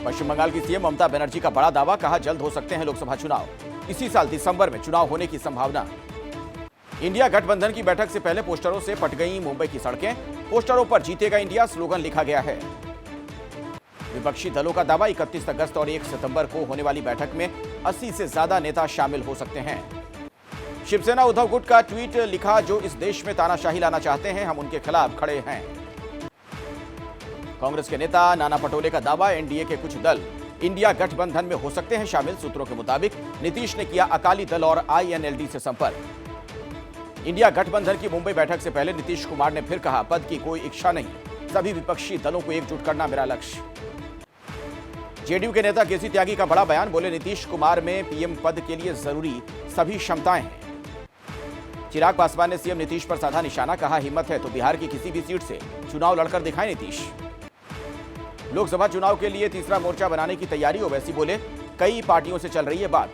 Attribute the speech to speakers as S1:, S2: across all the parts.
S1: पश्चिम बंगाल की सीएम ममता बनर्जी का बड़ा दावा, कहा जल्द हो सकते हैं लोकसभा चुनाव, इसी साल दिसंबर में चुनाव होने की संभावना। इंडिया गठबंधन की बैठक से पहले पोस्टरों से पट गई मुंबई की सड़कें, पोस्टरों पर जीतेगा इंडिया स्लोगन लिखा गया है। विपक्षी दलों का दावा, 31 अगस्त और 1 सितंबर को होने वाली बैठक में 80 से ज्यादा नेता शामिल हो सकते हैं। शिवसेना उद्धव गुट का ट्वीट लिखा, जो इस देश में तानाशाही लाना चाहते हैं हम उनके खिलाफ खड़े हैं। कांग्रेस के नेता नाना पटोले का दावा, एनडीए के कुछ दल इंडिया गठबंधन में हो सकते हैं शामिल। सूत्रों के मुताबिक नीतीश ने किया अकाली दल और आईएनएलडी से संपर्क। इंडिया गठबंधन की मुंबई बैठक से पहले नीतीश कुमार ने फिर कहा, पद की कोई इच्छा नहीं, सभी विपक्षी दलों को एकजुट करना मेरा लक्ष्य। जेडीयू के नेता केसी त्यागी का बड़ा बयान, बोले नीतीश कुमार में पीएम पद के लिए जरूरी सभी क्षमताएं हैं। चिराग पासवान ने सीएम नीतीश पर साधा निशाना, कहा हिम्मत है तो बिहार की किसी भी सीट से चुनाव लड़कर दिखाएं नीतीश। लोकसभा चुनाव के लिए तीसरा मोर्चा बनाने की तैयारी, ओवैसी बोले कई पार्टियों से चल रही है बात।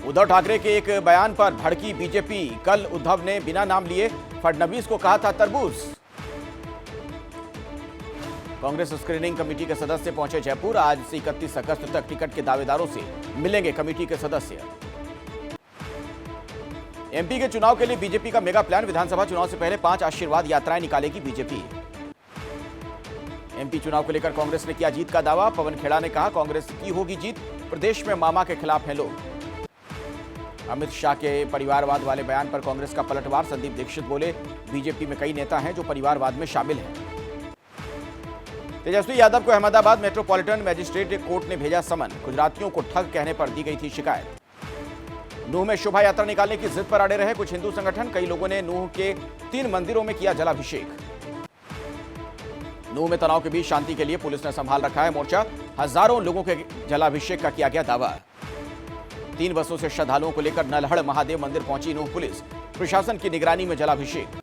S1: उद्धव ठाकरे के एक बयान पर भड़की बीजेपी, कल उद्धव ने बिना नाम लिए फडणवीस को कहा था तरबूज। कांग्रेस स्क्रीनिंग कमेटी के सदस्य पहुंचे जयपुर, आज से 31 अगस्त तक टिकट के दावेदारों से मिलेंगे कमेटी के सदस्य। एमपी के चुनाव के लिए बीजेपी का मेगा प्लान, विधानसभा चुनाव से पहले 5 आशीर्वाद यात्राएं निकालेगी बीजेपी। एमपी चुनाव को लेकर कांग्रेस ने किया जीत का दावा, पवन खेड़ा ने कहा कांग्रेस की होगी जीत, प्रदेश में मामा के खिलाफ हैं लोग। अमित शाह के परिवारवाद वाले बयान पर कांग्रेस का पलटवार, संदीप दीक्षित बोले बीजेपी में कई नेता हैं जो परिवारवाद में शामिल हैं। तेजस्वी यादव को अहमदाबाद मेट्रोपॉलिटन मैजिस्ट्रेट कोर्ट ने भेजा समन, गुजरातियों को ठग कहने पर दी गई थी शिकायत। नूह में शोभा यात्रा निकालने की जिद पर अड़े रहे कुछ हिंदू संगठन, कई लोगों ने नूह के 3 मंदिरों में किया जलाभिषेक। नूह में तनाव के बीच शांति के लिए पुलिस ने संभाल रखा है मोर्चा, हजारों लोगों के जलाभिषेक का किया गया दावा। 3 बसों से श्रद्धालुओं को लेकर नलहड़ महादेव मंदिर पहुंची नूह पुलिस, प्रशासन की निगरानी में जलाभिषेक।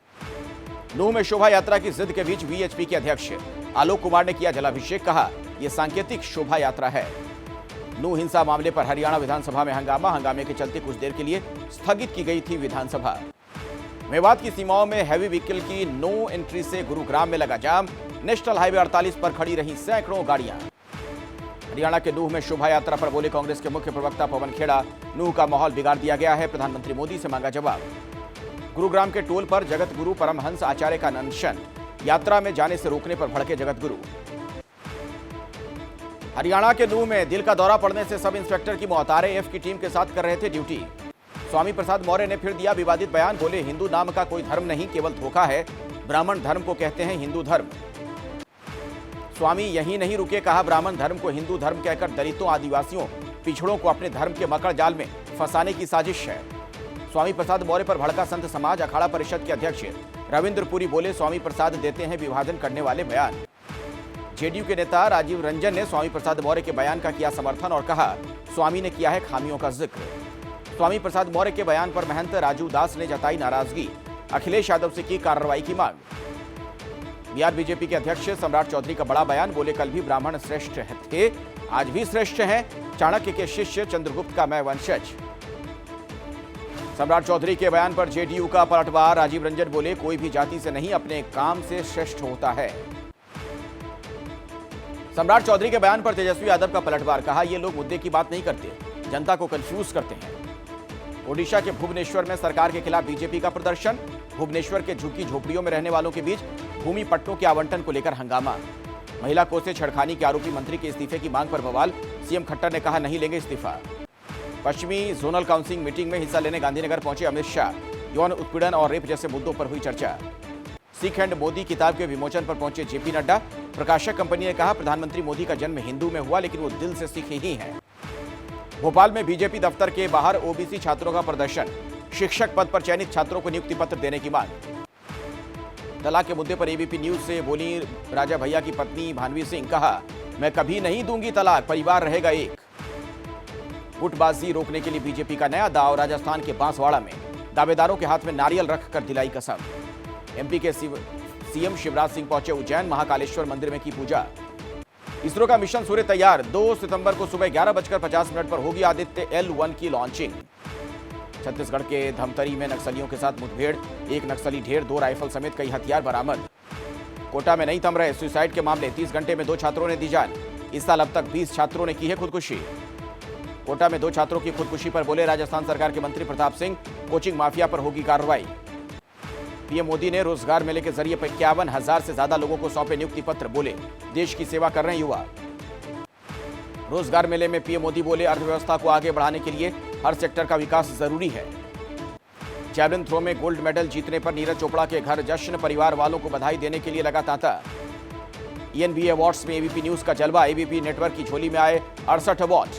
S1: नूह में शोभा यात्रा की जिद के बीच वीएचपी के अध्यक्ष आलोक कुमार ने किया जलाभिषेक, कहा यह सांकेतिक शोभा यात्रा है। नूह हिंसा मामले पर हरियाणा विधानसभा में हंगामा, हंगामे के चलते कुछ देर के लिए स्थगित की गई थी विधानसभा। मेवात की सीमाओं में हैवी व्हीकल की नो एंट्री से गुरुग्राम में लगा जाम, नेशनल हाईवे 48 पर खड़ी रही सैकड़ों गाड़ियां। हरियाणा के नूह में शोभा यात्रा पर बोले कांग्रेस के मुख्य प्रवक्ता पवन खेड़ा, नूह का माहौल बिगाड़ दिया गया है, प्रधानमंत्री मोदी से मांगा जवाब। गुरुग्राम के टोल पर जगत गुरु परमहंस आचार्य का अनशन, यात्रा में जाने से रोकने पर भड़के जगत गुरु। हरियाणा के नूह में दिल का दौरा पड़ने से सब इंस्पेक्टर की मौत, आरएएफ की टीम के साथ कर रहे थे ड्यूटी। स्वामी प्रसाद मौर्य ने फिर दिया विवादित बयान, बोले हिंदू नाम का कोई धर्म नहीं, केवल धोखा है, ब्राह्मण धर्म को कहते हैं हिंदू धर्म। स्वामी यही नहीं रुके, कहा ब्राह्मण धर्म को हिंदू धर्म कहकर दलितों, आदिवासियों, पिछड़ों को अपने धर्म के मकड़ जाल में फंसाने की साजिश है। स्वामी प्रसाद मौर्य पर भड़का संत समाज, अखाड़ा परिषद के अध्यक्ष रविंद्र पुरी बोले स्वामी प्रसाद देते हैं विभाजन करने वाले बयान। जेडीयू के नेता राजीव रंजन ने स्वामी प्रसाद मौर्य के बयान का किया समर्थन और कहा स्वामी ने किया है खामियों का जिक्र। स्वामी प्रसाद मौर्य के बयान पर महंत राजू दास ने जताई नाराजगी, अखिलेश यादव से की कार्रवाई की मांग। बिहार बीजेपी के अध्यक्ष सम्राट चौधरी का बड़ा बयान, बोले कल भी ब्राह्मण श्रेष्ठ थे, आज भी श्रेष्ठ हैं, चाणक्य के शिष्य चंद्रगुप्त का मैं वंशज। सम्राट चौधरी के बयान पर जेडीयू का पलटवार, राजीव रंजन बोले कोई भी जाति से नहीं अपने काम से श्रेष्ठ होता है। सम्राट चौधरी के बयान पर तेजस्वी यादव का पलटवार, कहा ये लोग मुद्दे की बात नहीं करते, जनता को कंफ्यूज करते हैं। ओडिशा के भुवनेश्वर में सरकार के खिलाफ बीजेपी का प्रदर्शन, भुवनेश्वर के झुग्गी झोपड़ियों में रहने वालों के बीच भूमि पट्टों के आवंटन को लेकर हंगामा। महिला कोर्ट से छेड़खानी के आरोपी मंत्री के इस्तीफे की मांग पर बवाल, सीएम खट्टर ने कहा नहीं लेंगे इस्तीफा। पश्चिमी जोनल काउंसिल मीटिंग में हिस्सा लेने गांधीनगर पहुंचे अमित शाह, यौन उत्पीड़न और रेप जैसे मुद्दों पर हुई चर्चा। सिख एंड मोदी किताब के विमोचन पर पहुंचे जेपी नड्डा, प्रकाशक कंपनी ने कहा प्रधानमंत्री मोदी का जन्म हिंदू में हुआ लेकिन वो दिल से सिख ही हैं। भोपाल में बीजेपी दफ्तर के बाहर ओबीसी छात्रों का प्रदर्शन, शिक्षक पद पर चयनित छात्रों को नियुक्ति पत्र देने की मांग। तलाक के मुद्दे पर एबीपी न्यूज से बोली राजा भैया की पत्नी भानवी सिंह, कहा मैं कभी नहीं दूंगी तलाक, परिवार रहेगा एक। गुटबाजी रोकने के लिए बीजेपी का नया दांव, राजस्थान के बांसवाड़ा में दावेदारों के हाथ में नारियल रखकर दिलाई कसम। एमपी के सीएम शिवराज सिंह पहुंचे उज्जैन, महाकालेश्वर मंदिर में की पूजा। इसरो का मिशन सूर्य तैयार, 2 सितंबर को सुबह 11:50 पर होगी आदित्य L1 की लॉन्चिंग। छत्तीसगढ़ के धमतरी में नक्सलियों के साथ मुठभेड़, 1 नक्सली ढेर, 2 राइफल समेत कई हथियार बरामद। कोटा में नहीं थम रहे सुसाइड के मामले, 30 घंटे में 2 छात्रों ने दी जान। इस साल अब तक 20 छात्रों ने की है खुदकुशी। कोटा में 2 छात्रों की खुदकुशी पर बोले राजस्थान सरकार के मंत्री प्रताप सिंह, कोचिंग माफिया पर होगी कार्रवाई। पीएम मोदी ने रोजगार मेले के जरिए 51,000 से ज्यादा लोगों को सौंपे नियुक्ति पत्र, बोले देश की सेवा कर रहे हैं युवा। रोजगार मेले में पीएम मोदी बोले अर्थव्यवस्था को आगे बढ़ाने के लिए हर सेक्टर का विकास जरूरी है। जैवलिन थ्रो में गोल्ड मेडल जीतने पर नीरज चोपड़ा के घर जश्न, परिवार वालों को बधाई देने के लिए लगा तांता। ENBA अवार्ड्स में एबीपी न्यूज का जलवा, एबीपी नेटवर्क की झोली में आए 68 अवार्ड।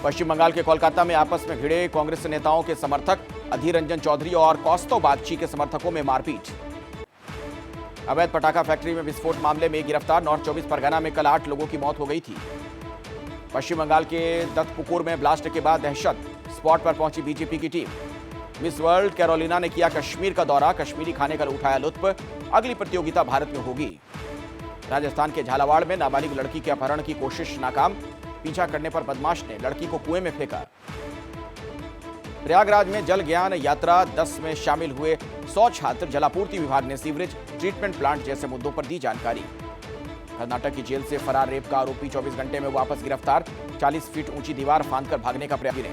S1: पश्चिम बंगाल के कोलकाता में आपस में भिड़े कांग्रेस नेताओं के समर्थक, अधीर रंजन चौधरी और कौस्तव बागची के समर्थकों में मारपीट। अवैध पटाखा फैक्ट्री में विस्फोट मामले में गिरफ्तार, नॉर्थ 24 परगना में कल 8 लोगों की मौत हो गई थी। पश्चिम बंगाल के दत्तपुकुर में ब्लास्ट के बाद दहशत, स्पॉट पर पहुंची बीजेपी की टीम। मिस वर्ल्ड कैरोलिना ने किया कश्मीर का दौरा, कश्मीरी खाने का उठाया लुत्फ। अगली प्रतियोगिता भारत में होगी। राजस्थान के झालावाड़ में नाबालिग लड़की के अपहरण की कोशिश नाकाम, पीछा करने पर बदमाश ने लड़की को कुएं में फेंका। प्रयागराज में जल ज्ञान यात्रा 10 में शामिल हुए 100 छात्र, जलापूर्ति विभाग ने सीवरेज ट्रीटमेंट प्लांट जैसे मुद्दों पर दी जानकारी। कर्नाटक की जेल से फरार रेप का आरोपी 24 घंटे में वापस गिरफ्तार, 40 फीट ऊंची दीवार फांदकर भागने का प्रयास ने।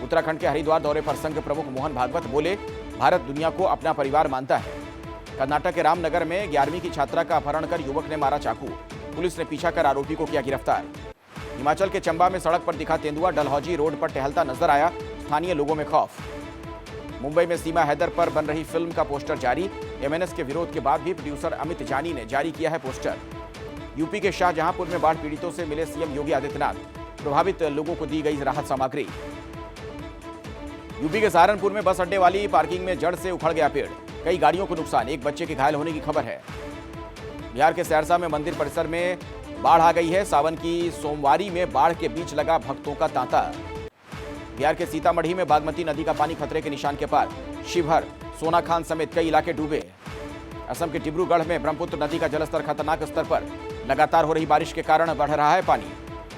S1: उत्तराखंड के हरिद्वार दौरे पर संघ प्रमुख मोहन भागवत बोले भारत दुनिया को अपना परिवार मानता है। कर्नाटक के रामनगर में 11वीं की छात्रा का अपहरण कर युवक ने मारा चाकू, पुलिस ने पीछा कर आरोपी को किया गिरफ्तार। हिमाचल के चंबा में सड़क पर दिखा तेंदुआ, डलहौजी रोड पर टहलता नजर आया, स्थानीय लोगों में खौफ। मुंबई में सीमा हैदर पर बन रही फिल्म का पोस्टर जारी, MNS के विरोध के बाद भी प्रोड्यूसर अमित जानी ने जारी किया है पोस्टर। यूपी के शाहजहांपुर में बाढ़ पीड़ितों से मिले सीएम योगी आदित्यनाथ, प्रभावित लोगों को दी गई राहत सामग्री। यूपी के सहारनपुर में बस अड्डे वाली पार्किंग में जड़ से उखड़ गया पेड़, कई गाड़ियों को नुकसान, एक बच्चे के घायल होने की खबर है। बिहार के सहरसा में मंदिर परिसर में बाढ़ आ गई है, सावन की सोमवारी में बाढ़ के बीच लगा भक्तों का तांता। बिहार के सीतामढ़ी में बागमती नदी का पानी खतरे के निशान के पार, शिवहर, सोनाखान समेत कई इलाके डूबे। असम के डिब्रूगढ़ में ब्रह्मपुत्र नदी का जलस्तर खतरनाक स्तर पर, लगातार हो रही बारिश के कारण बढ़ रहा है पानी।